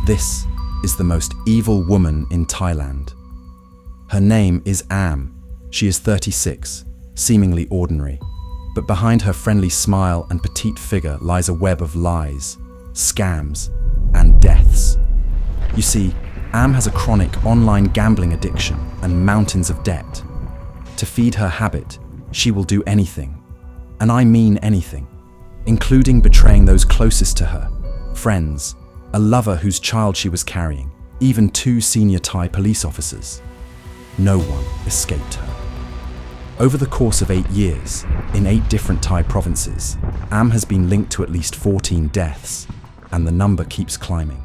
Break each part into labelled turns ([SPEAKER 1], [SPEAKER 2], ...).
[SPEAKER 1] This is the most evil woman in Thailand. Her name is Am. She is 36, seemingly ordinary. But behind her friendly smile and petite figure lies a web of lies, scams, and deaths. You see, Am has a chronic online gambling addiction and mountains of debt. To feed her habit, she will do anything, and I mean anything, including betraying those closest to her, friends, a lover whose child she was carrying, even 2 senior Thai police officers. No one escaped her. Over the course of 8 years, in 8 different Thai provinces, Am has been linked to at least 14 deaths, and the number keeps climbing.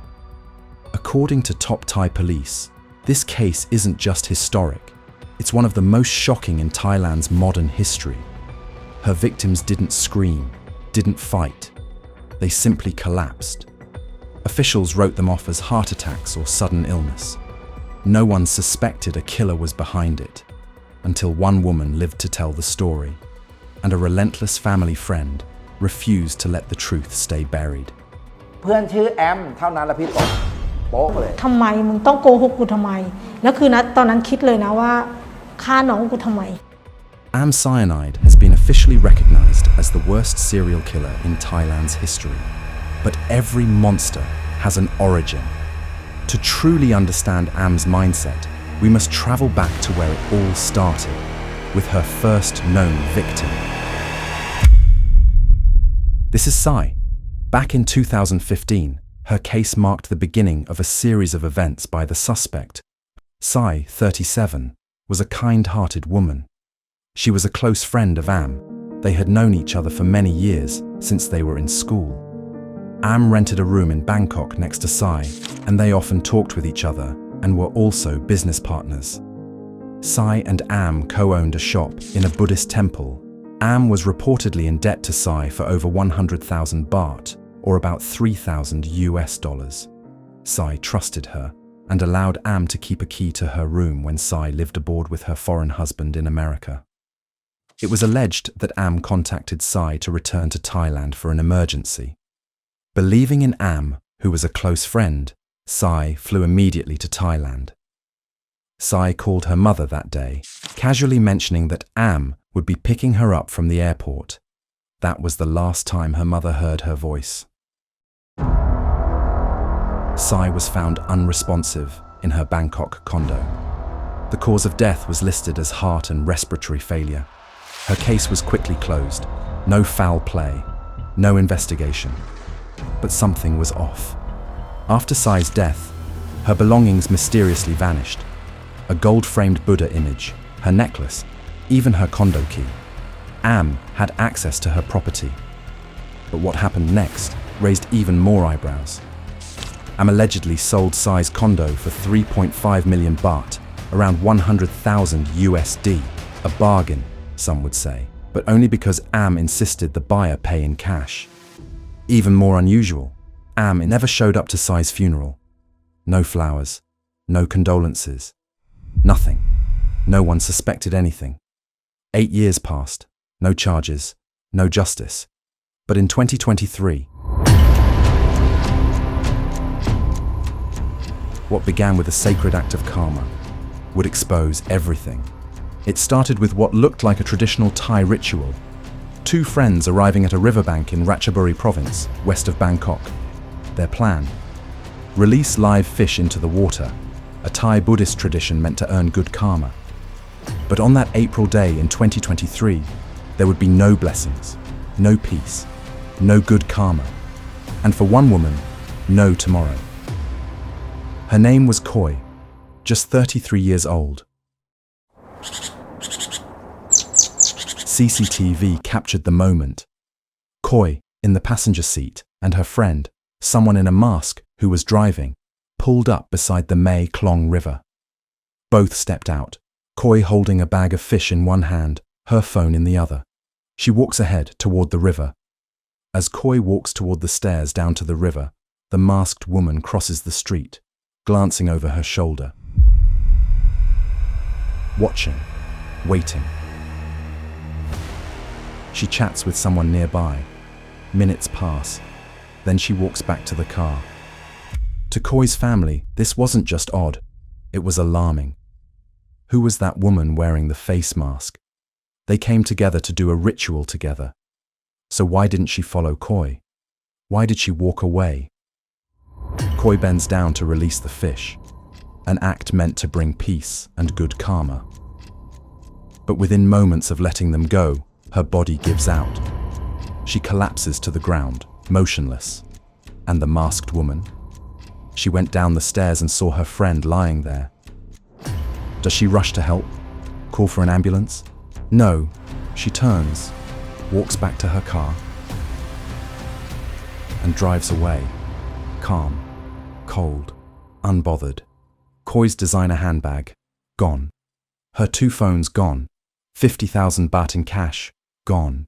[SPEAKER 1] According to top Thai police, this case isn't just historic, it's one of the most shocking in Thailand's modern history. Her victims didn't scream, didn't fight, they simply collapsed. Officials wrote them off as heart attacks or sudden illness. No one suspected a killer was behind it, until one woman lived to tell the story, and a relentless family friend refused to let the truth stay buried.
[SPEAKER 2] เพื่อนชื่อแอมเท่านั้นแล้วพี่ตกโป๊ะเลย
[SPEAKER 3] ทำไมมึงต้องโกหกกูทำไมแล้วคือนะตอนนั้นคิดเลยนะว่าฆ่าน้องกูทำไม
[SPEAKER 1] Cyanide has been officially recognized as the worst serial killer in Thailand's history. But every monster has an origin. To truly understand Am's mindset, we must travel back to where it all started, with her first known victim. This is Sai. Back in 2015, her case marked the beginning of a series of events by the suspect. Sai, 37, was a kind-hearted woman. She was a close friend of Am. They had known each other for many years, since they were in school. Am rented a room in Bangkok next to Sai, and they often talked with each other and were also business partners. Sai and Am co-owned a shop in a Buddhist temple. Am was reportedly in debt to Sai for over 100,000 baht, or about $3,000. Sai trusted her and allowed Am to keep a key to her room when Sai lived aboard with her foreign husband in America. It was alleged that Am contacted Sai to return to Thailand for an emergency. Believing in Am, who was a close friend, Sai flew immediately to Thailand. Sai called her mother that day, casually mentioning that Am would be picking her up from the airport. That was the last time her mother heard her voice. Sai was found unresponsive in her Bangkok condo. The cause of death was listed as heart and respiratory failure. Her case was quickly closed. No foul play, no investigation. But something was off. After Sai's death, her belongings mysteriously vanished. A gold-framed Buddha image, her necklace, even her condo key. Am had access to her property. But what happened next raised even more eyebrows. Am allegedly sold Sai's condo for 3.5 million baht, around 100,000 USD, a bargain, some would say, but only because Am insisted the buyer pay in cash. Even more unusual, Am never showed up to Sai's funeral. No flowers, no condolences, nothing. No one suspected anything. 8 years passed, no charges, no justice. But in 2023, what began with a sacred act of karma would expose everything. It started with what looked like a traditional Thai ritual. 2 friends arriving at a riverbank in Ratchaburi province, west of Bangkok. Their plan: release live fish into the water, a Thai Buddhist tradition meant to earn good karma. But on that April day in 2023, there would be no blessings, no peace, no good karma, and for one woman, no tomorrow. Her name was Koi, just 33 years old. CCTV captured the moment. Koi, in the passenger seat, and her friend, someone in a mask who was driving, pulled up beside the Mae Klong River. Both stepped out, Koi holding a bag of fish in one hand, her phone in the other. She walks ahead toward the river. As Koi walks toward the stairs down to the river, the masked woman crosses the street, glancing over her shoulder. Watching, waiting. She chats with someone nearby. Minutes pass. Then she walks back to the car. To Koi's family, this wasn't just odd, it was alarming. Who was that woman wearing the face mask? They came together to do a ritual together. So why didn't she follow Koi? Why did she walk away? Koi bends down to release the fish, an act meant to bring peace and good karma. But within moments of letting them go, her body gives out. She collapses to the ground, motionless. And the masked woman? She went down the stairs and saw her friend lying there. Does she rush to help? Call for an ambulance? No. She turns, walks back to her car, and drives away, calm, cold, unbothered. Koi's designer handbag, gone. Her 2 phones gone. 50,000 baht in cash, gone.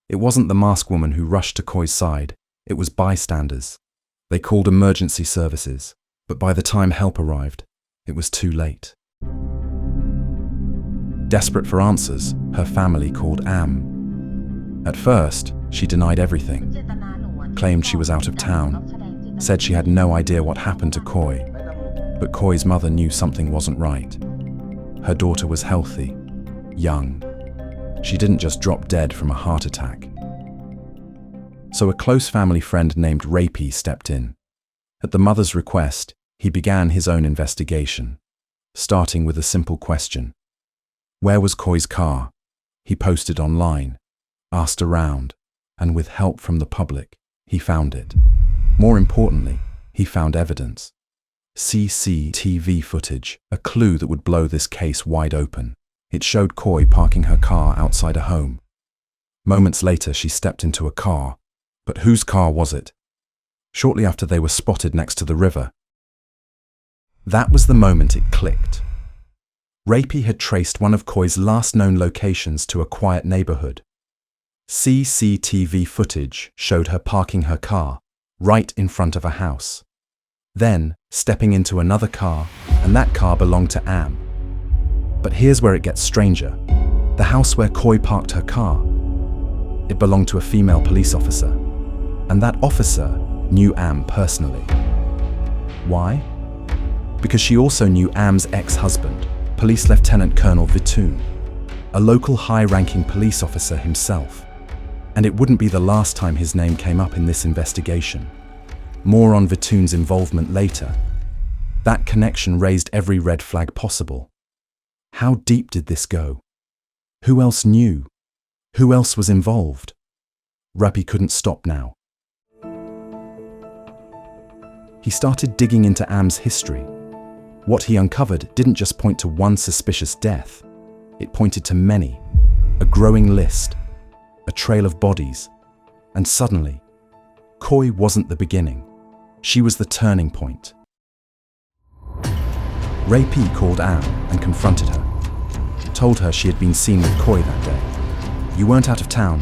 [SPEAKER 1] It wasn't the masked woman who rushed to Koi's side, it was bystanders. They called emergency services, but by the time help arrived, it was too late. Desperate for answers, her family called Am. At first, she denied everything, claimed she was out of town, said she had no idea what happened to Koi. But Koi's mother knew something wasn't right. Her daughter was healthy, young. She didn't just drop dead from a heart attack. So a close family friend named Rapey stepped in. At the mother's request, he began his own investigation, starting with a simple question. Where was Koi's car? He posted online, asked around, and with help from the public, he found it. More importantly, he found evidence. CCTV footage, a clue that would blow this case wide open. It showed Koi parking her car outside a home. Moments later, she stepped into a car. But whose car was it? Shortly after, they were spotted next to the river. That was the moment it clicked. Rapey had traced one of Koi's last known locations to a quiet neighborhood. CCTV footage showed her parking her car right in front of a house. Then, stepping into another car, and that car belonged to Am. But here's where it gets stranger. The house where Koi parked her car, it belonged to a female police officer. And that officer knew Am personally. Why? Because she also knew Am's ex-husband, Police Lieutenant Colonel Vitoon, a local high-ranking police officer himself. And it wouldn't be the last time his name came up in this investigation. More on Vitoon's involvement later. That connection raised every red flag possible. How deep did this go? Who else knew? Who else was involved? Rapey couldn't stop now. He started digging into Am's history. What he uncovered didn't just point to one suspicious death. It pointed to many, a growing list, a trail of bodies. And suddenly, Koi wasn't the beginning. She was the turning point. Rapey called Am and confronted her. Told her she had been seen with Koi that day. You weren't out of town.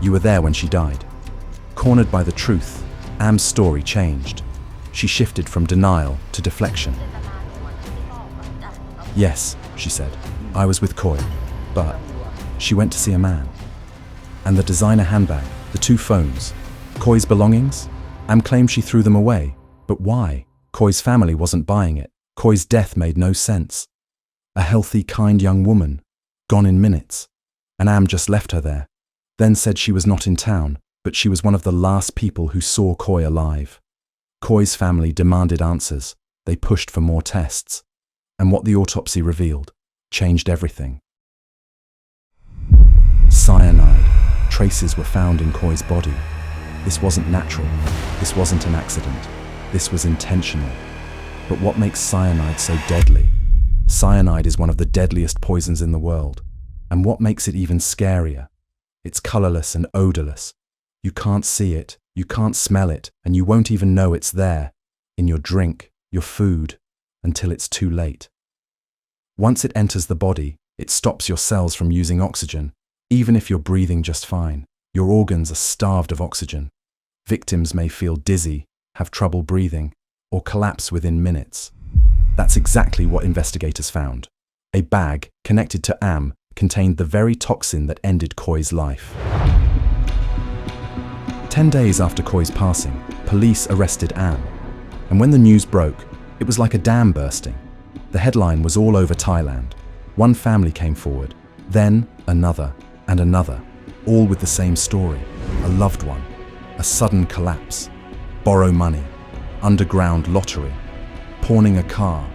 [SPEAKER 1] You were there when she died. Cornered by the truth, Am's story changed. She shifted from denial to deflection. Yes, she said, I was with Koi, but she went to see a man. And the designer handbag, the 2 phones, Koi's belongings? Am claimed she threw them away. But why? Koi's family wasn't buying it. Koi's death made no sense. A healthy, kind young woman, gone in minutes. And Am just left her there. Then said she was not in town, but she was one of the last people who saw Koi alive. Koi's family demanded answers. They pushed for more tests. And what the autopsy revealed changed everything. Cyanide. Traces were found in Koi's body. This wasn't natural. This wasn't an accident. This was intentional. But what makes cyanide so deadly? Cyanide is one of the deadliest poisons in the world. And what makes it even scarier? It's colorless and odorless. You can't see it, you can't smell it, and you won't even know it's there, in your drink, your food, until it's too late. Once it enters the body, it stops your cells from using oxygen, even if you're breathing just fine. Your organs are starved of oxygen. Victims may feel dizzy, have trouble breathing, or collapse within minutes. That's exactly what investigators found. A bag connected to Am contained the very toxin that ended Koi's life. 10 days after Koi's passing, police arrested Am. And when the news broke, it was like a dam bursting. The headline was all over Thailand. One family came forward, then another and another, all with the same story. A loved one, a sudden collapse, borrow money, underground lottery, pawning a car,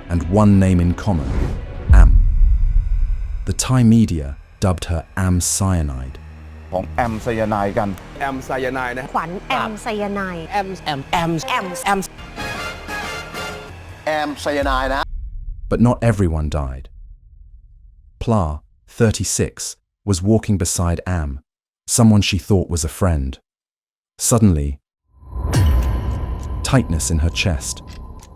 [SPEAKER 1] and one name in common, Am. The Thai media dubbed her Am Cyanide.
[SPEAKER 2] ของแอมไซยาไนด์กัน
[SPEAKER 4] แอมไซยาไนด์นะ
[SPEAKER 5] ขวัญแอมไซยาไนด์
[SPEAKER 4] แอม
[SPEAKER 2] Cyanide นะ
[SPEAKER 1] But not everyone died. Pla, 36, was walking beside Am, someone she thought was a friend. Suddenly, tightness in her chest,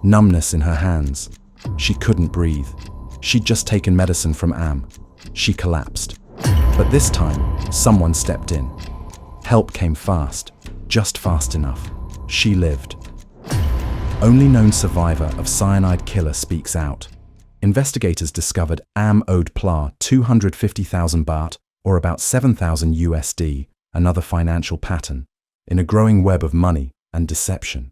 [SPEAKER 1] numbness in her hands. She couldn't breathe. She'd just taken medicine from Am. She collapsed. But this time, someone stepped in. Help came fast, just fast enough. She lived. Only known survivor of cyanide killer speaks out. Investigators discovered Am owed Pla 250,000 baht, or about 7,000 USD, another financial pattern, in a growing web of money and deception.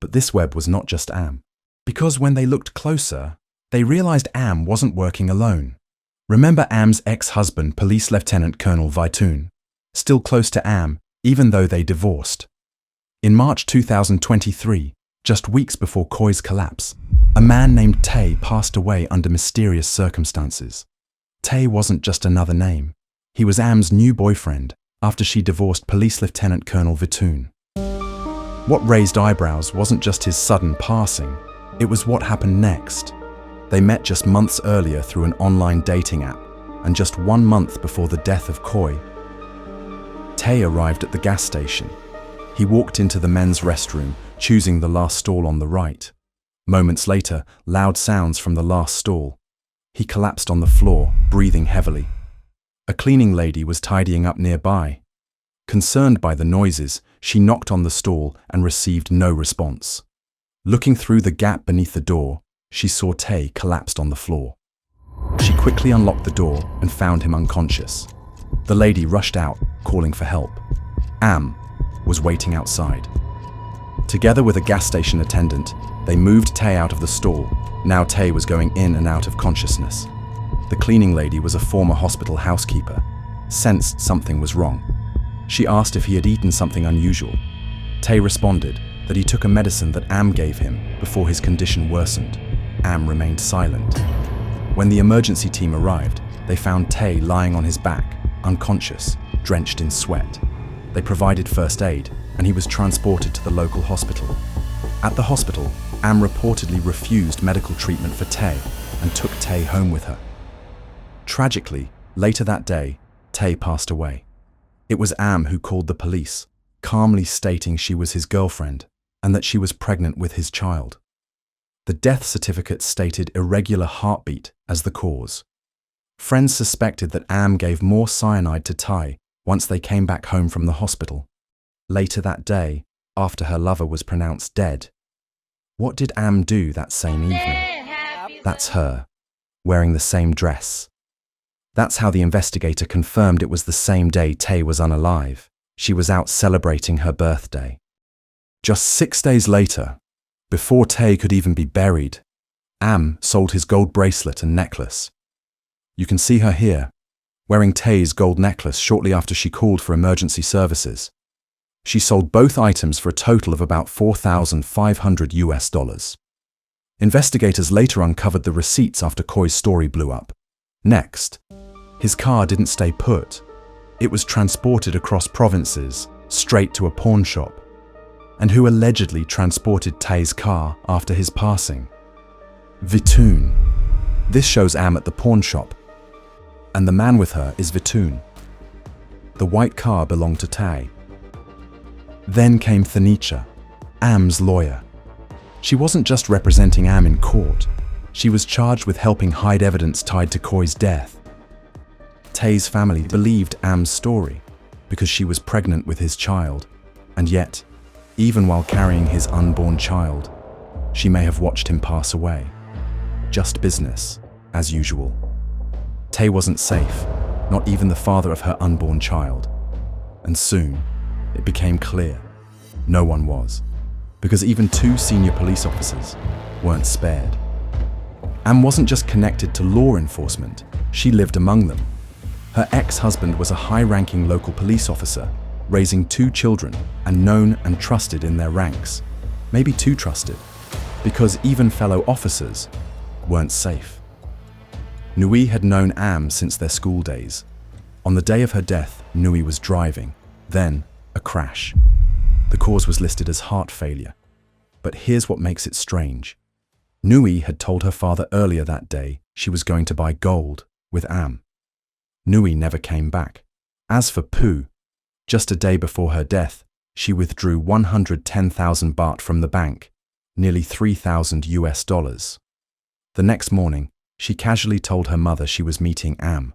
[SPEAKER 1] But this web was not just Am. Because when they looked closer, they realized Am wasn't working alone. Remember Am's ex-husband, Police Lieutenant Colonel Vitoon, still close to Am, even though they divorced. In March 2023, just weeks before Khoi's collapse, a man named Tay passed away under mysterious circumstances. Tay wasn't just another name. He was Am's new boyfriend after she divorced Police Lieutenant Colonel Vitoon. What raised eyebrows wasn't just his sudden passing, it was what happened next. They met just months earlier through an online dating app, and just 1 month before the death of Khoi, Tay arrived at the gas station. He walked into the men's restroom, choosing the last stall on the right. Moments later, loud sounds from the last stall. He collapsed on the floor, breathing heavily. A cleaning lady was tidying up nearby. Concerned by the noises, she knocked on the stall and received no response. Looking through the gap beneath the door, she saw Tay collapsed on the floor. She quickly unlocked the door and found him unconscious. The lady rushed out, calling for help. Am was waiting outside. Together with a gas station attendant, they moved Tay out of the stall. Now Tay was going in and out of consciousness. The cleaning lady was a former hospital housekeeper, sensed something was wrong. She asked if he had eaten something unusual. Tay responded that he took a medicine that Am gave him before his condition worsened. Am remained silent. When the emergency team arrived, they found Tay lying on his back, unconscious, drenched in sweat. They provided first aid, and he was transported to the local hospital. At the hospital, Am reportedly refused medical treatment for Tay and took Tay home with her. Tragically, later that day, Tay passed away. It was Am who called the police, calmly stating she was his girlfriend and that she was pregnant with his child. The death certificate stated irregular heartbeat as the cause. Friends suspected that Am gave more cyanide to Thai once they came back home from the hospital. Later that day, after her lover was pronounced dead. What did Am do that same evening? That's her, wearing the same dress. That's how the investigator confirmed it was the same day Tay was unalive. She was out celebrating her birthday. Just 6 days later, before Tay could even be buried, Am sold his gold bracelet and necklace. You can see her here, wearing Tay's gold necklace shortly after she called for emergency services. She sold both items for a total of about $4,500 US. Investigators later uncovered the receipts after Khoi's story blew up. Next, his car didn't stay put. It was transported across provinces, straight to a pawn shop. And who allegedly transported Tay's car after his passing? Vitoon. This shows Am at the pawn shop. And the man with her is Vitoon. The white car belonged to Tay. Then came Thanicha, Am's lawyer. She wasn't just representing Am in court. She was charged with helping hide evidence tied to Khoi's death. Tay's family believed Am's story because she was pregnant with his child, and yet, even while carrying his unborn child, she may have watched him pass away. Just business, as usual. Tay wasn't safe, not even the father of her unborn child. And soon, it became clear, no one was. because even 2 senior police officers weren't spared. Am wasn't just connected to law enforcement, she lived among them. Her ex-husband was a high-ranking local police officer, raising 2 children and known and trusted in their ranks. Maybe too trusted, because even fellow officers weren't safe. Nui had known Am since their school days. On the day of her death, Nui was driving. Then, a crash. The cause was listed as heart failure. But here's what makes it strange. Nui had told her father earlier that day she was going to buy gold with Am. Nui never came back. As for Pooh, just a day before her death, she withdrew 110,000 baht from the bank, nearly $3,000. The next morning, she casually told her mother she was meeting Am.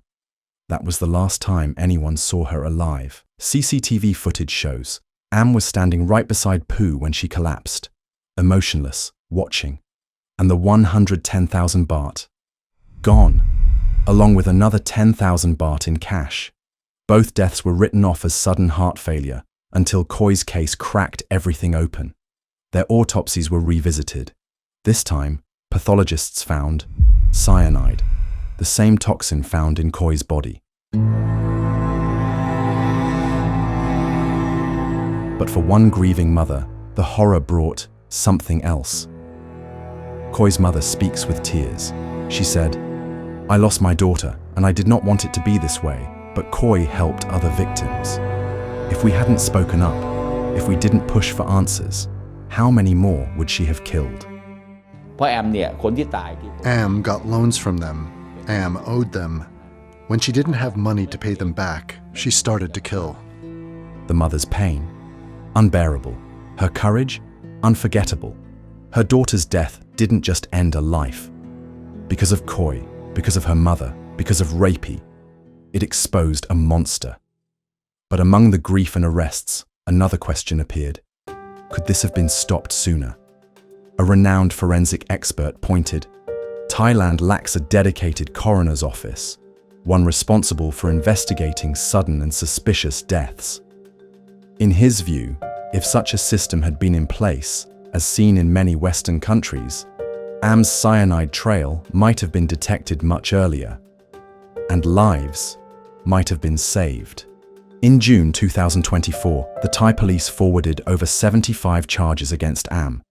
[SPEAKER 1] That was the last time anyone saw her alive. CCTV footage shows Am was standing right beside Pooh when she collapsed, emotionless, watching, and the 110,000 baht gone, along with another 10,000 baht in cash. Both deaths were written off as sudden heart failure until Koi's case cracked everything open. Their autopsies were revisited. This time, pathologists found cyanide, the same toxin found in Koi's body. But for one grieving mother, the horror brought something else. Koi's mother speaks with tears. She said, "I lost my daughter, and I did not want it to be this way, but Koi helped other victims. If we hadn't spoken up, if we didn't push for answers, how many more would she have killed?"
[SPEAKER 2] เพราะแอมเนี่ยคนที่ตายที่
[SPEAKER 4] Am got loans from them. Am owed them. When she didn't have money to pay them back, she started to kill.
[SPEAKER 1] The mother's pain, unbearable. Her courage, unforgettable. Her daughter's death didn't just end a life. Because of Koi, because of her mother, because of Rapey, it exposed a monster. But among the grief and arrests, another question appeared. Could this have been stopped sooner? A renowned forensic expert pointed, Thailand lacks a dedicated coroner's office, one responsible for investigating sudden and suspicious deaths. In his view, if such a system had been in place, as seen in many Western countries, Am's cyanide trail might have been detected much earlier, and lives might have been saved. In June 2024, the Thai police forwarded over 75 charges against Am,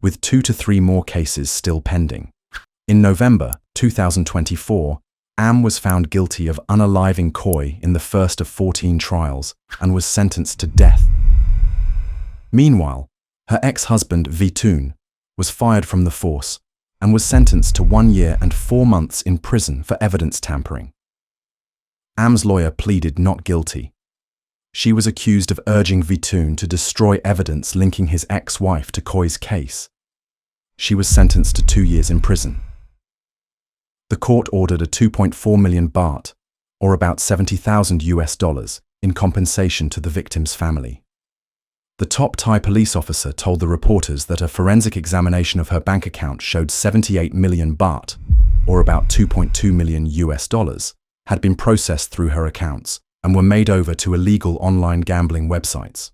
[SPEAKER 1] with 2 to 3 more cases still pending. In November 2024, Am was found guilty of unaliving Koi in the first of 14 trials and was sentenced to death. Meanwhile, her ex-husband Vitun was fired from the force and was sentenced to 1 year and 4 months in prison for evidence tampering. Am's lawyer pleaded not guilty. She was accused of urging Vitun to destroy evidence linking his ex-wife to Koi's case. She was sentenced to 2 years in prison. The court ordered a 2.4 million baht, or about $70,000, in compensation to the victim's family. The top Thai police officer told the reporters that a forensic examination of her bank account showed 78 million baht, or about $2.2 million, had been processed through her accounts and were made over to illegal online gambling websites.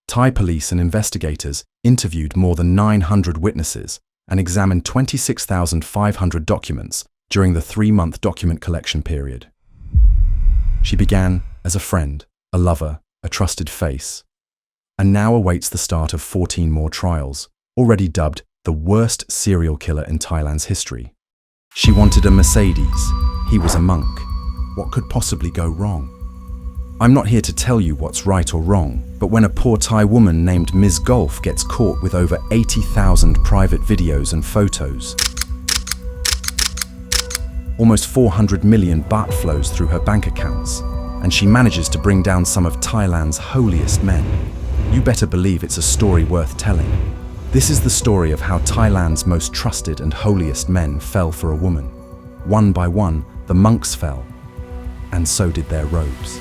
[SPEAKER 1] Thai police and investigators interviewed more than 900 witnesses and examined 26,500 documents during the 3-month document collection period. She began as a friend, a lover, a trusted face, and now awaits the start of 14 more trials, already dubbed the worst serial killer in Thailand's history. She wanted a Mercedes. He was a monk. What could possibly go wrong? I'm not here to tell you what's right or wrong, but when a poor Thai woman named Ms. Golf gets caught with over 80,000 private videos and photos, almost 400 million baht flows through her bank accounts, and she manages to bring down some of Thailand's holiest men, you better believe it's a story worth telling. This is the story of how Thailand's most trusted and holiest men fell for a woman. One by one, the monks fell, and so did their robes.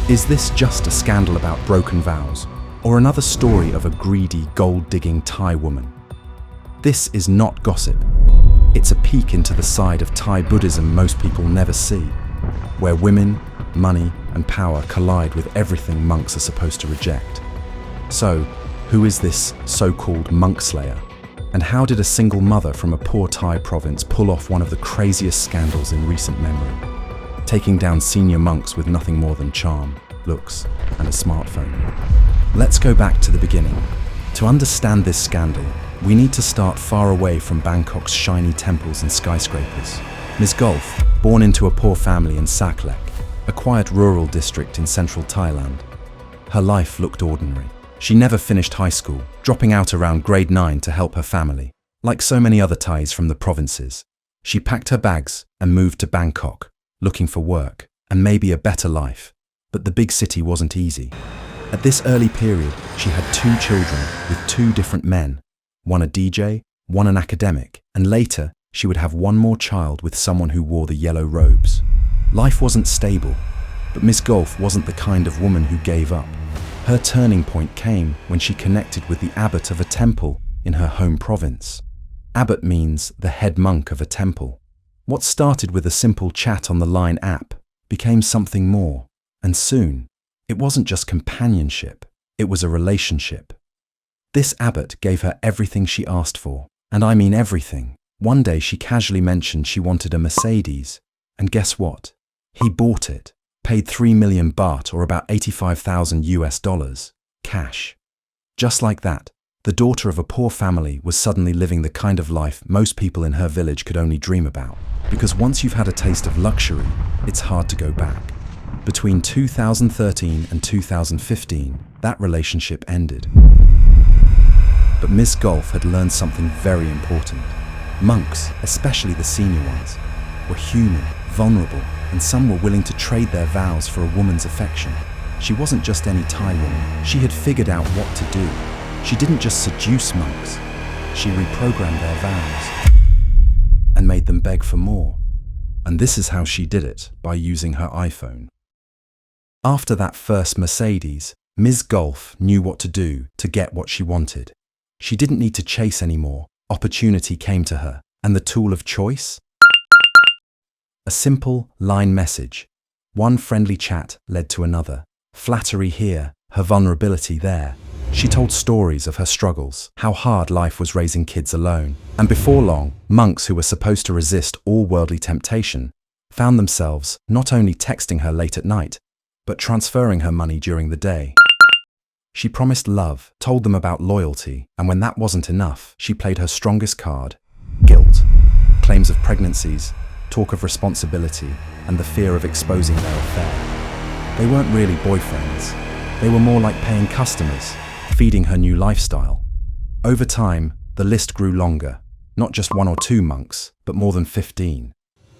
[SPEAKER 1] Is this just a scandal about broken vows, or another story of a greedy, gold-digging Thai woman? This is not gossip. It's a peek into the side of Thai Buddhism most people never see, where women, money, and power collide with everything monks are supposed to reject. So, Who is this so-called monk slayer? And how did a single mother from a poor Thai province pull off one of the craziest scandals in recent memory, taking down senior monks with nothing more than charm, looks, and a smartphone? Let's go back to the beginning. To understand this scandal, we need to start far away from Bangkok's shiny temples and skyscrapers. Ms. Gulf, born into a poor family in Saklek, a quiet rural district in central Thailand. Her life looked ordinary. She never finished high school, dropping out around grade 9 to help her family. Like so many other Thais from the provinces, she packed her bags and moved to Bangkok, looking for work and maybe a better life. But the big city wasn't easy. At this early period, she had 2 children with 2 different men, one a DJ, one an academic, and later she would have one more child with someone who wore the yellow robes. Life wasn't stable, but Miss Gulf wasn't the kind of woman who gave up. Her turning point came when she connected with the abbot of a temple in her home province. Abbot means the head monk of a temple. What started with a simple chat on the Line app became something more, and soon, it wasn't just companionship, it was a relationship. This abbot gave her everything she asked for, and I mean everything. One day she casually mentioned she wanted a Mercedes, and guess what? He bought it. Paid 3 million baht, or about $85,000, cash. Just like that, the daughter of a poor family was suddenly living the kind of life most people in her village could only dream about. Because once you've had a taste of luxury, it's hard to go back. Between 2013 and 2015, that relationship ended. But Miss Gulf had learned something very important. Monks, especially the senior ones, were human, vulnerable, and some were willing to trade their vows for a woman's affection. She wasn't just any Thai woman. She had figured out what to do. She didn't just seduce monks. She reprogrammed their vows and made them beg for more. And this is how she did it, by using her iPhone. After that first Mercedes, Ms. Gulf knew what to do to get what she wanted. She didn't need to chase anymore. Opportunity came to her, and the tool of choice? A simple Line message. One friendly chat led to another. Flattery here, her vulnerability there. She told stories of her struggles, how hard life was raising kids alone. And before long, monks who were supposed to resist all worldly temptation found themselves not only texting her late at night, but transferring her money during the day. She promised love, told them about loyalty, and when that wasn't enough, she played her strongest card: guilt. Claims of pregnancies, talk of responsibility, and the fear of exposing their affair. They weren't really boyfriends. They were more like paying customers, feeding her new lifestyle. Over time, the list grew longer. Not just 1 or 2 monks, but more than 15.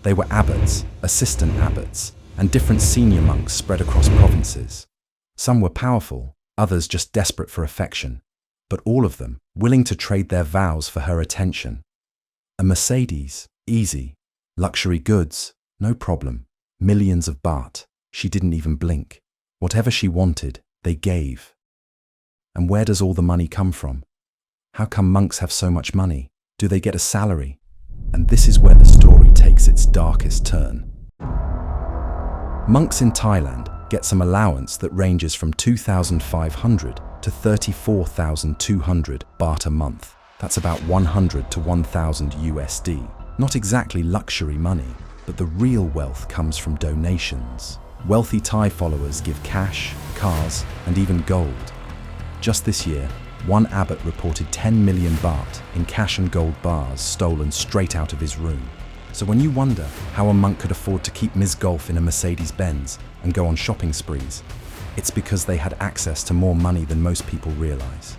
[SPEAKER 1] They were abbots, assistant abbots, and different senior monks spread across provinces. Some were powerful, others just desperate for affection, but all of them willing to trade their vows for her attention. A Mercedes, easy. Luxury goods, no problem. Millions of baht, she didn't even blink. Whatever she wanted, they gave. And where does all the money come from? How come monks have so much money? Do they get a salary? And this is where the story takes its darkest turn. Monks in Thailand get some allowance that ranges from 2,500 to 34,200 baht a month. That's about 100 to 1,000 USD. Not exactly luxury money, but the real wealth comes from donations. Wealthy Thai followers give cash, cars, and even gold. Just this year, one abbot reported 10 million baht in cash and gold bars stolen straight out of his room. So when you wonder how a monk could afford to keep Ms. Gulf in a Mercedes-Benz and go on shopping sprees, it's because they had access to more money than most people realize.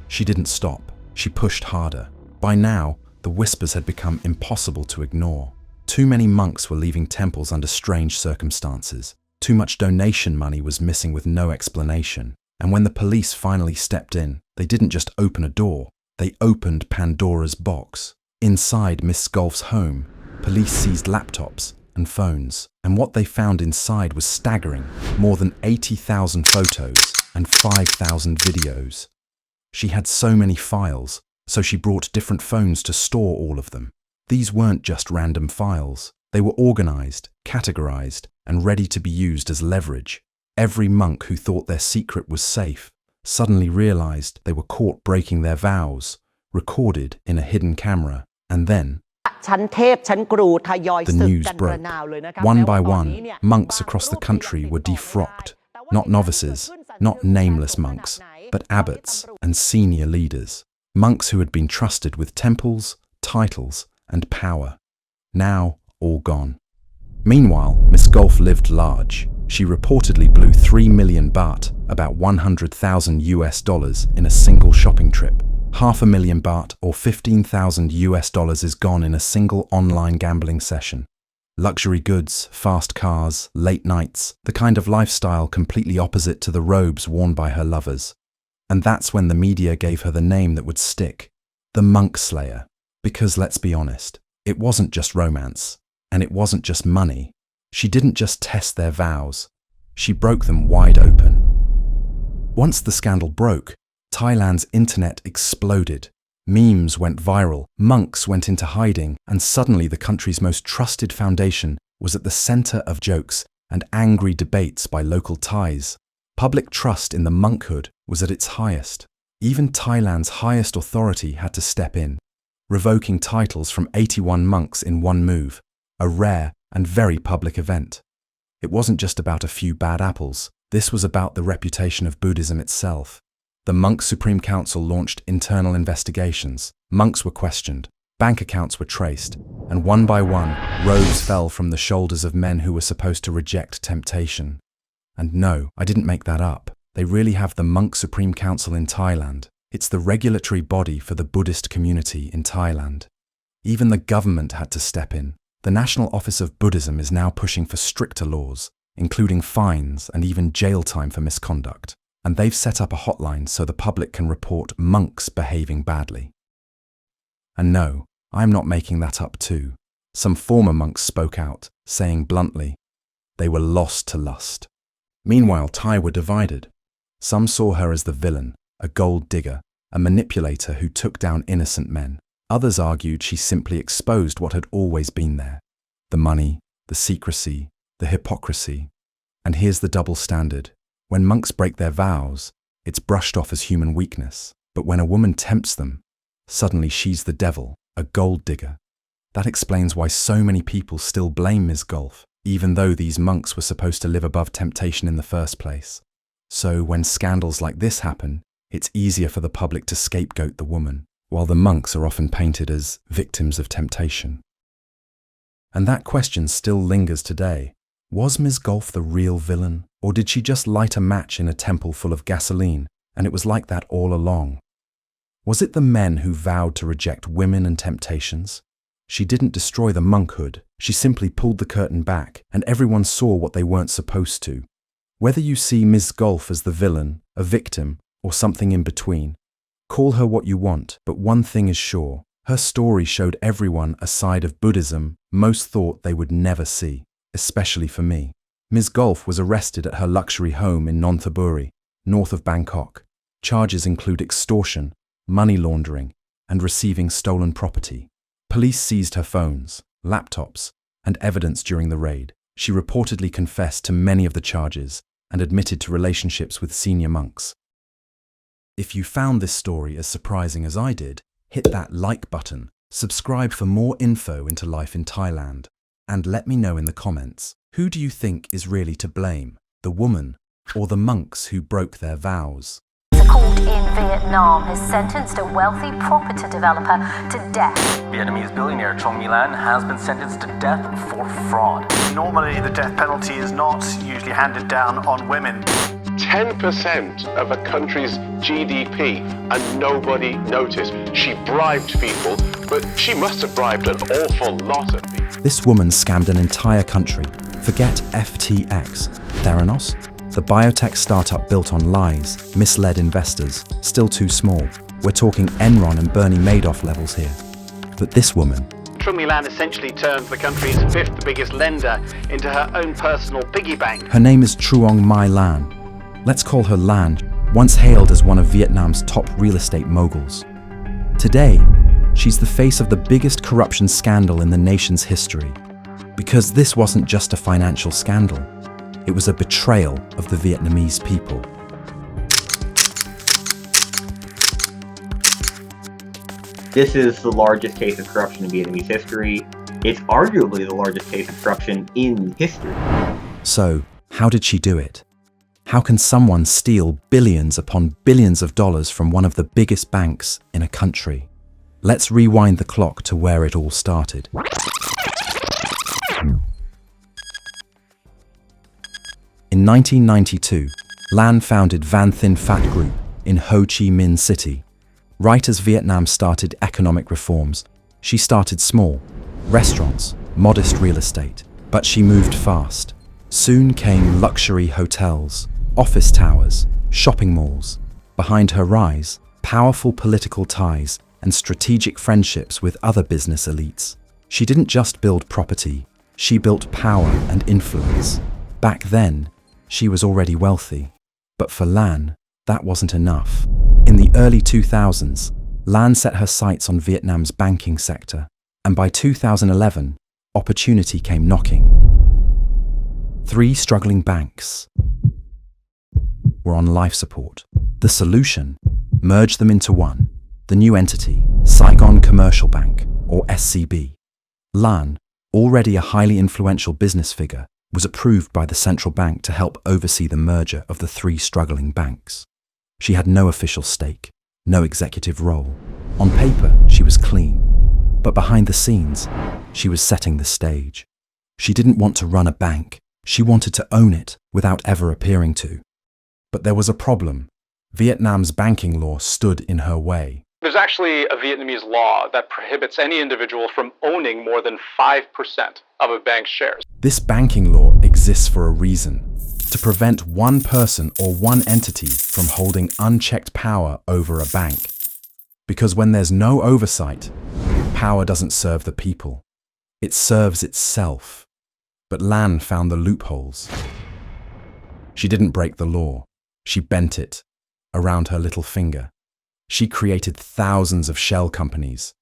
[SPEAKER 1] She didn't stop. She pushed harder. By now, the whispers had become impossible to ignore. Too many monks were leaving temples under strange circumstances. Too much donation money was missing with no explanation. And when the police finally stepped in, they didn't just open a door, they opened Pandora's box. Inside Miss Gulf's home, police seized laptops and phones, and what they found inside was staggering: more than 80,000 photos and 5,000 videos. She had so many files, so she brought different phones to store all of them. These weren't just random files. They were organized, categorized, and ready to be used as leverage. Every monk who thought their secret was safe suddenly realized they were caught breaking their vows, recorded in a hidden camera, and then the news broke. One by one, monks across the country were defrocked. Not novices, not nameless monks, but abbots and senior leaders. Monks who had been trusted with temples, titles, and power. Now, all gone. Meanwhile, Miss Golf lived large. She reportedly blew 3 million baht, about $100,000 in a single shopping trip. $500,000 baht or $15,000 is gone in a single online gambling session. Luxury goods, fast cars, late nights, the kind of lifestyle completely opposite to the robes worn by her lovers. And that's when the media gave her the name that would stick, the Monk Slayer. Because let's be honest, it wasn't just romance, and it wasn't just money. She didn't just test their vows, she broke them wide open. Once the scandal broke, Thailand's internet exploded. Memes went viral, monks went into hiding, and suddenly the country's most trusted foundation was at the center of jokes and angry debates by local Thais. Public trust in the monkhood was at its highest. Even Thailand's highest authority had to step in, revoking titles from 81 monks in one move, a rare and very public event. It wasn't just about a few bad apples. This was about the reputation of Buddhism itself. The Monk Supreme Council launched internal investigations. Monks were questioned, bank accounts were traced, and one by one, robes fell from the shoulders of men who were supposed to reject temptation. And no, I didn't make that up. They really have the Monk Supreme Council in Thailand. It's the regulatory body for the Buddhist community in Thailand. Even the government had to step in. The National Office of Buddhism is now pushing for stricter laws, including fines and even jail time for misconduct. And they've set up a hotline so the public can report monks behaving badly. And no, I'm not making that up too. Some former monks spoke out, saying bluntly, they were lost to lust. Meanwhile, Thai were divided. Some saw her as the villain, a gold digger, a manipulator who took down innocent men. Others argued she simply exposed what had always been there. The money, the secrecy, the hypocrisy. And here's the double standard. When monks break their vows, it's brushed off as human weakness. But when a woman tempts them, suddenly she's the devil, a gold digger. That explains why so many people still blame Ms. Golf, even though these monks were supposed to live above temptation in the first place. So when scandals like this happen, it's easier for the public to scapegoat the woman, while the monks are often painted as victims of temptation. And that question still lingers today. Was Ms. Golf the real villain? Or did she just light a match in a temple full of gasoline, and it was like that all along? Was it the men who vowed to reject women and temptations? She didn't destroy the monkhood, she simply pulled the curtain back, and everyone saw what they weren't supposed to. Whether you see Ms. Golf as the villain, a victim, or something in between, call her what you want, but one thing is sure. Her story showed everyone a side of Buddhism most thought they would never see, especially for me. Ms. Golf was arrested at her luxury home in Nonthaburi, north of Bangkok. Charges include extortion, money laundering, and receiving stolen property. Police seized her phones, laptops, and evidence during the raid. She reportedly confessed to many of the charges and admitted to relationships with senior monks. If you found this story as surprising as I did, hit that like button, subscribe for more info into life in Thailand, and let me know in the comments, who do you think is really to blame, the woman or the monks who broke their vows?
[SPEAKER 5] A court in Vietnam has sentenced a wealthy property developer to death.
[SPEAKER 6] Vietnamese billionaire Trong My-lan has been sentenced to death for fraud.
[SPEAKER 7] Normally, the death penalty is not usually handed down on women.
[SPEAKER 8] 10% of a country's GDP and nobody noticed. She bribed people, but she must have bribed an awful lot of people.
[SPEAKER 1] This woman scammed an entire country. Forget FTX, Theranos, the biotech startup built on lies, misled investors, still too small. We're talking Enron and Bernie Madoff levels here. But this woman,
[SPEAKER 7] Trong My-lan essentially turned the country's fifth biggest lender into her own personal piggy bank.
[SPEAKER 1] her name is Truong My Lan. Let's call her Lan, once hailed as one of Vietnam's top real estate moguls. Today, she's the face of the biggest corruption scandal in the nation's history. Because this wasn't just a financial scandal, it was a betrayal of the Vietnamese people.
[SPEAKER 9] This is the largest case of corruption in Vietnamese history. It's arguably the largest case of corruption in history.
[SPEAKER 1] So, how did she do it? How can someone steal billions upon billions of dollars from one of the biggest banks in a country? Let's rewind the clock to where it all started. In 1992, Lan founded Van Thinh Phat Group in Ho Chi Minh City. Right as Vietnam started economic reforms, she started small, restaurants, modest real estate, but she moved fast. Soon came luxury hotels, office towers, shopping malls. Behind her rise, powerful political ties and strategic friendships with other business elites. She didn't just build property, she built power and influence. Back then, she was already wealthy. But for Lan, that wasn't enough. In the early 2000s, Lan set her sights on Vietnam's banking sector, and by 2011, opportunity came knocking. 3 struggling banks were on life support. The solution? Merge them into one, the new entity, Saigon Commercial Bank, or SCB. Lan, already a highly influential business figure, was approved by the central bank to help oversee the merger of the 3 struggling banks. She had no official stake, no executive role. On paper, she was clean, but behind the scenes, she was setting the stage. She didn't want to run a bank, she wanted to own it without ever appearing to. But there was a problem. Vietnam's banking law stood in her way.
[SPEAKER 10] There's actually a Vietnamese law that prohibits any individual from owning more than 5% of a bank's shares.
[SPEAKER 1] This banking law exists for a reason, to prevent one person or one entity from holding unchecked power over a bank. Because when there's no oversight, power doesn't serve the people. It serves itself. But Lan found the loopholes. She didn't break the law. She bent it around her little finger. She created thousands of shell companies.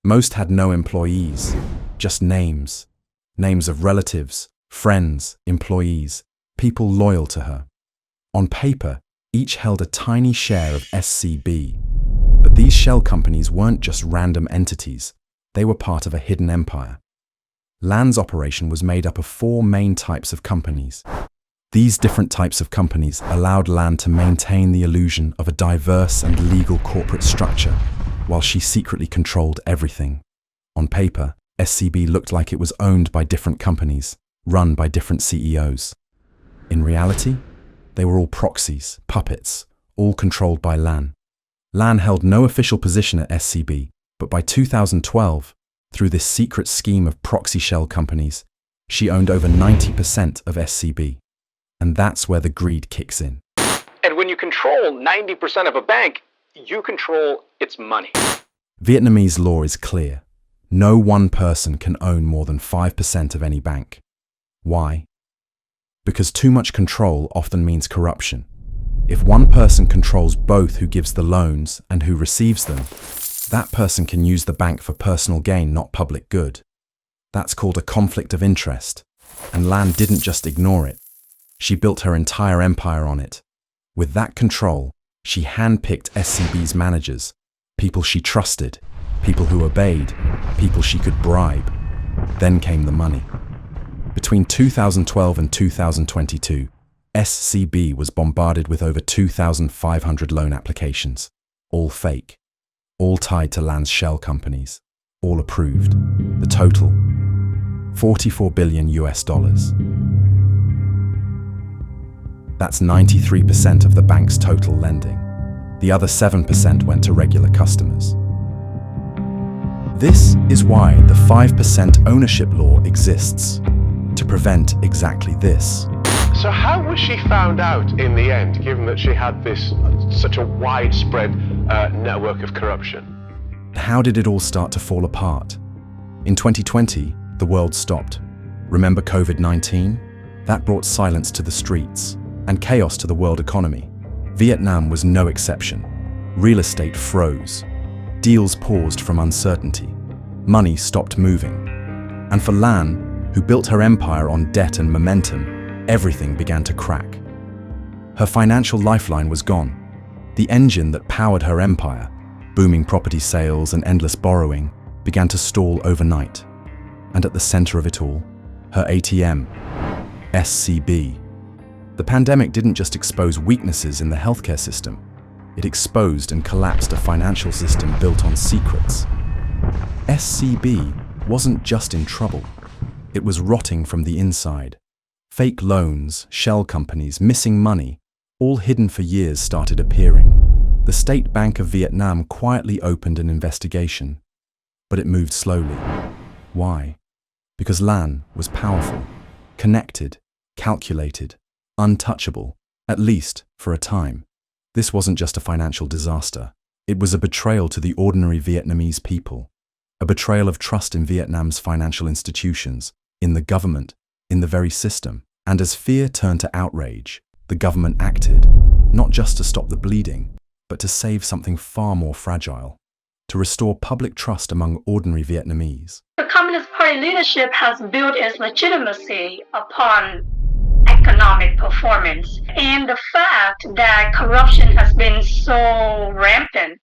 [SPEAKER 1] Most had no employees, just names. Names of relatives, friends, employees, people loyal to her. On paper, each held a tiny share of SCB. But these shell companies weren't just random entities. They were part of a hidden empire. Lan's operation was made up of 4 main types of companies. These different types of companies allowed Lan to maintain the illusion of a diverse and legal corporate structure, while she secretly controlled everything. On paper, SCB looked like it was owned by different companies, run by different CEOs. In reality, they were all proxies, puppets, all controlled by Lan. Lan held no official position at SCB, but by 2012, through this secret scheme of proxy shell companies, she owned over 90% of SCB. And that's where the greed kicks in.
[SPEAKER 10] And when you control 90% of a bank, you control its money.
[SPEAKER 1] Vietnamese law is clear. No one person can own more than 5% of any bank. Why? Because too much control often means corruption. If one person controls both who gives the loans and who receives them, that person can use the bank for personal gain, not public good. That's called a conflict of interest. And Lan didn't just ignore it. She built her entire empire on it. With that control, she handpicked SCB's managers, people she trusted, people who obeyed, people she could bribe. Then came the money. Between 2012 and 2022, SCB was bombarded with over 2,500 loan applications, all fake, all tied to Lan's shell companies, all approved. The total, $44 billion. That's 93% of the bank's total lending. The other 7% went to regular customers. This is why the 5% ownership law exists, to prevent exactly this.
[SPEAKER 8] So how was she found out in the end, given that she had this such a widespread network of corruption?
[SPEAKER 1] How did it all start to fall apart? In 2020, the world stopped. Remember COVID-19? That brought silence to the streets and chaos to the world economy. Vietnam was no exception. Real estate froze. Deals paused from uncertainty. Money stopped moving. And for Lan, who built her empire on debt and momentum, everything began to crack. Her financial lifeline was gone. The engine that powered her empire, Booming property sales and endless borrowing began to stall overnight. And at the center of it all, her ATM, SCB. The pandemic didn't just expose weaknesses in the healthcare system, it exposed and collapsed a financial system built on secrets. SCB wasn't just in trouble, it was rotting from the inside. Fake loans, shell companies, missing money, all hidden for years started appearing. The State Bank of Vietnam quietly opened an investigation, but it moved slowly. Why? Because Lan was powerful, connected, calculated, untouchable, at least for a time. This wasn't just a financial disaster. It was a betrayal to the ordinary Vietnamese people, a betrayal of trust in Vietnam's financial institutions, in the government, in the very system. And as fear turned to outrage, the government acted, not just to stop the bleeding, but to save something far more fragile, to restore public trust among ordinary Vietnamese.
[SPEAKER 11] The Communist Party leadership has built its legitimacy upon economic performance, and the fact that corruption has been so rampant,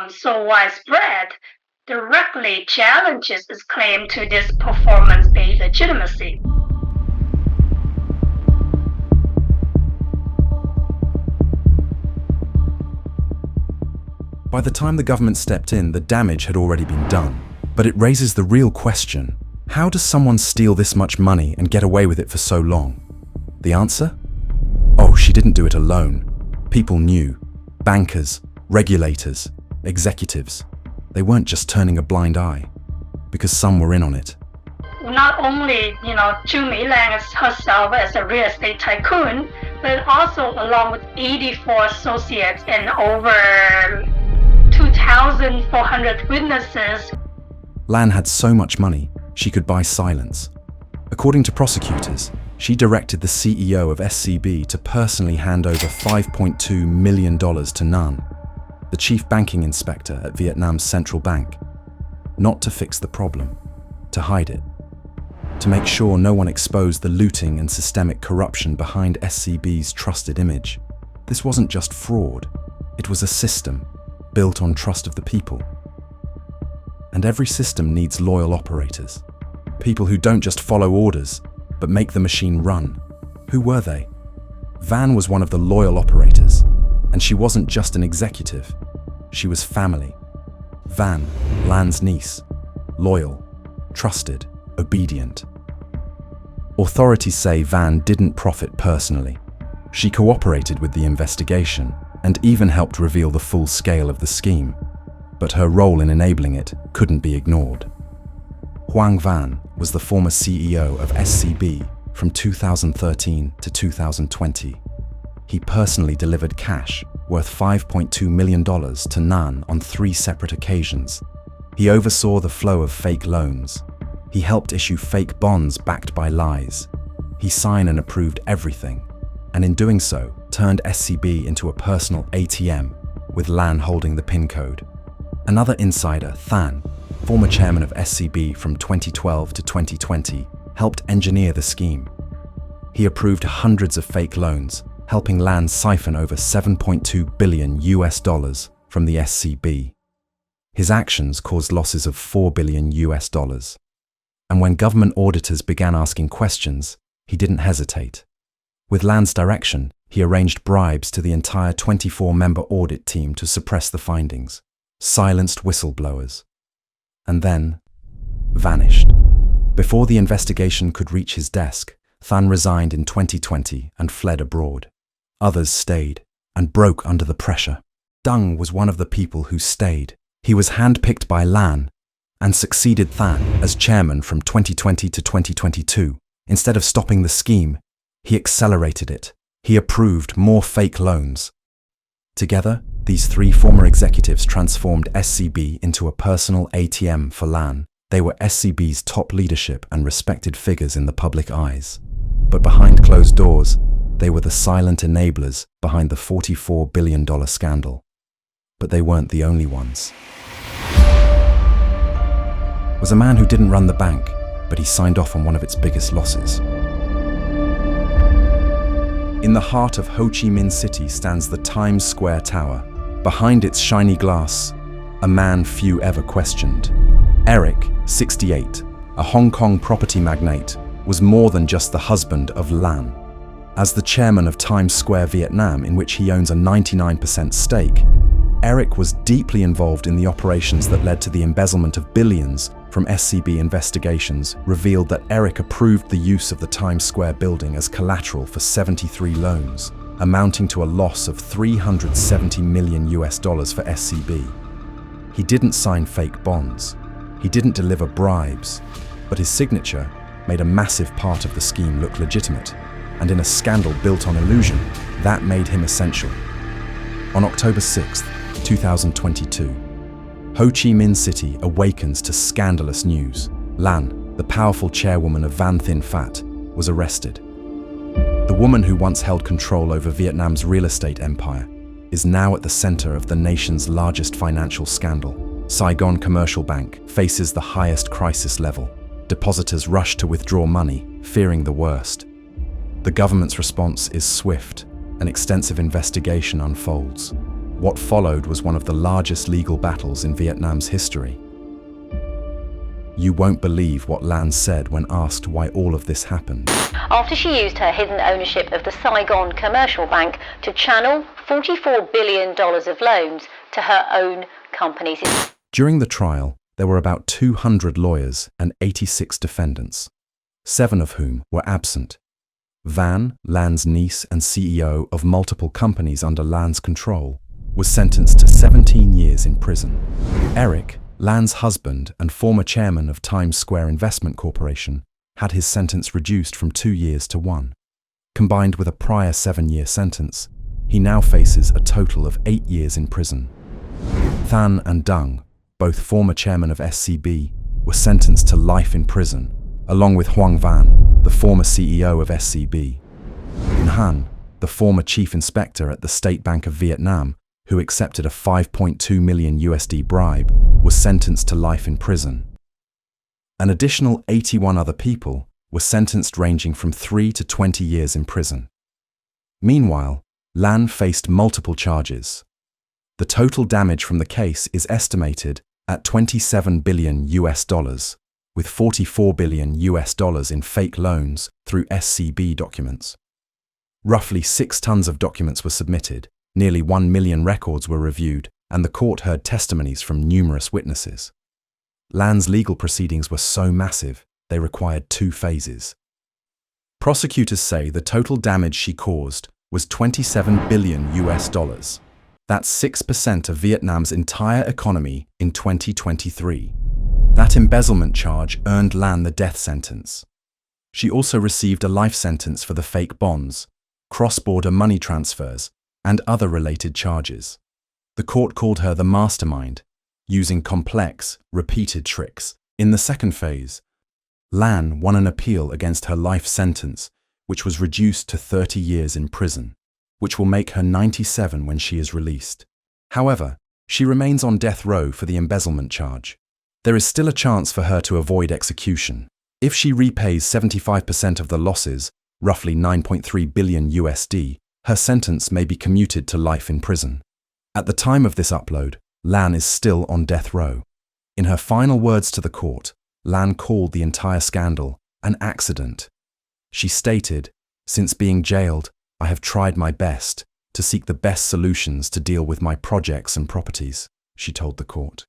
[SPEAKER 11] so widespread, directly challenges its claim to this performance-based legitimacy.
[SPEAKER 1] By the time the government stepped in, the damage had already been done. But it raises the real question: how does someone steal this much money and get away with it for so long? The answer? Oh, she didn't do it alone. People knew. Bankers, regulators, executives. They weren't just turning a blind eye, because some were in on it.
[SPEAKER 11] Not only, Chu Mei-Lang herself as a real estate tycoon, but also along with 84 associates and over 2,400 witnesses.
[SPEAKER 1] Lan had so much money, she could buy silence. According to prosecutors, she directed the CEO of SCB to personally hand over $5.2 million to Nhan, the chief banking inspector at Vietnam's central bank, not to fix the problem, to hide it, to make sure no one exposed the looting and systemic corruption behind SCB's trusted image. This wasn't just fraud, it was a system built on trust of the people. And every system needs loyal operators, people who don't just follow orders, but make the machine run. Who were they? Van was one of the loyal operators, and she wasn't just an executive, she was family. Van, Lan's niece, loyal, trusted, obedient. Authorities say Van didn't profit personally. She cooperated with the investigation and even helped reveal the full scale of the scheme, but her role in enabling it couldn't be ignored. Hoang Van was the former CEO of SCB from 2013 to 2020. He personally delivered cash worth $5.2 million to Nhan on 3 separate occasions. He oversaw the flow of fake loans. He helped issue fake bonds backed by lies. He signed and approved everything, and in doing so, turned SCB into a personal ATM, with Lan holding the PIN code. Another insider, Than, former chairman of SCB from 2012 to 2020, helped engineer the scheme. He approved hundreds of fake loans, helping Lan siphon over $7.2 billion from the SCB. His actions caused losses of $4 billion. And when government auditors began asking questions, he didn't hesitate. With Lan's direction, he arranged bribes to the entire 24-member audit team to suppress the findings, silenced whistleblowers, and then vanished. Before the investigation could reach his desk, Than resigned in 2020 and fled abroad. Others stayed and broke under the pressure. Dung was one of the people who stayed. He was handpicked by Lan and succeeded Than as chairman from 2020 to 2022. Instead of stopping the scheme, he accelerated it. He approved more fake loans. Together, these 3 former executives transformed SCB into a personal ATM for Lan. They were SCB's top leadership and respected figures in the public eyes. But behind closed doors, they were the silent enablers behind the $44 billion scandal. But they weren't the only ones. Was a man who didn't run the bank, but he signed off on one of its biggest losses. In the heart of Ho Chi Minh City stands the Times Square Tower. Behind its shiny glass, a man few ever questioned. Eric, 68, a Hong Kong property magnate, was more than just the husband of Lan. As the chairman of Times Square Vietnam, in which he owns a 99% stake, Eric was deeply involved in the operations that led to the embezzlement of billions. From SCB investigations revealed that Eric approved the use of the Times Square building as collateral for 73 loans, amounting to a loss of $370 million for SCB. He didn't sign fake bonds. He didn't deliver bribes, but his signature made a massive part of the scheme look legitimate, and in a scandal built on illusion, that made him essential. On October 6, 2022, Ho Chi Minh City awakens to scandalous news. Lan, the powerful chairwoman of Van Thinh Phat, was arrested. The woman who once held control over Vietnam's real estate empire is now at the center of the nation's largest financial scandal. Saigon Commercial Bank faces the highest crisis level. Depositors rush to withdraw money, fearing the worst. The government's response is swift. An extensive investigation unfolds. What followed was one of the largest legal battles in Vietnam's history. You won't believe what Lan said when asked why all of this happened.
[SPEAKER 5] After she used her hidden ownership of the Saigon Commercial Bank to channel $44 billion of loans to her own companies.
[SPEAKER 1] During the trial, there were about 200 lawyers and 86 defendants, 7 of whom were absent. Van, Lan's niece and CEO of multiple companies under Lan's control, was sentenced to 17 years in prison. Eric, Lan's husband and former chairman of Times Square Investment Corporation, had his sentence reduced from 2 years to 1. Combined with a prior 7-year sentence, he now faces a total of 8 years in prison. Than and Dung, both former chairmen of SCB, were sentenced to life in prison, along with Hoang Van, the former CEO of SCB. Nhan, the former chief inspector at the State Bank of Vietnam, who accepted a $5.2 million bribe, was sentenced to life in prison. An additional 81 other people were sentenced ranging from 3 to 20 years in prison. Meanwhile, Lan faced multiple charges. The total damage from the case is estimated at $27 billion, with $44 billion in fake loans through SCB documents. Roughly 6 tons of documents were submitted, nearly 1 million records were reviewed, and the court heard testimonies from numerous witnesses. Lan's legal proceedings were so massive, they required 2 phases. Prosecutors say the total damage she caused was $27 billion. That's 6% of Vietnam's entire economy in 2023. That embezzlement charge earned Lan the death sentence. She also received a life sentence for the fake bonds, cross-border money transfers, and other related charges. The court called her the mastermind, using complex, repeated tricks. In the second phase, Lan won an appeal against her life sentence, which was reduced to 30 years in prison, which will make her 97 when she is released. However, she remains on death row for the embezzlement charge. There is still a chance for her to avoid execution. If she repays 75% of the losses, roughly $9.3 billion, her sentence may be commuted to life in prison. At the time of this upload, Lan is still on death row. In her final words to the court, Lan called the entire scandal an accident. She stated, "Since being jailed, I have tried my best to seek the best solutions to deal with my projects and properties," she told the court.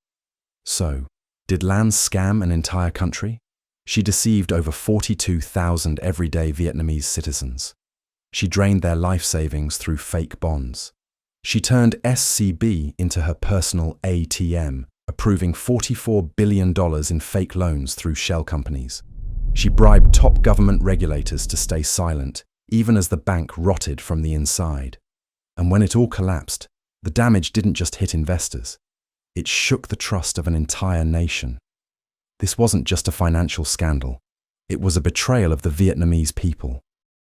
[SPEAKER 1] So, did Lan scam an entire country? She deceived over 42,000 everyday Vietnamese citizens. She drained their life savings through fake bonds. She turned SCB into her personal ATM, approving $44 billion in fake loans through shell companies. She bribed top government regulators to stay silent, even as the bank rotted from the inside. And when it all collapsed, the damage didn't just hit investors. It shook the trust of an entire nation. This wasn't just a financial scandal. It was a betrayal of the Vietnamese people.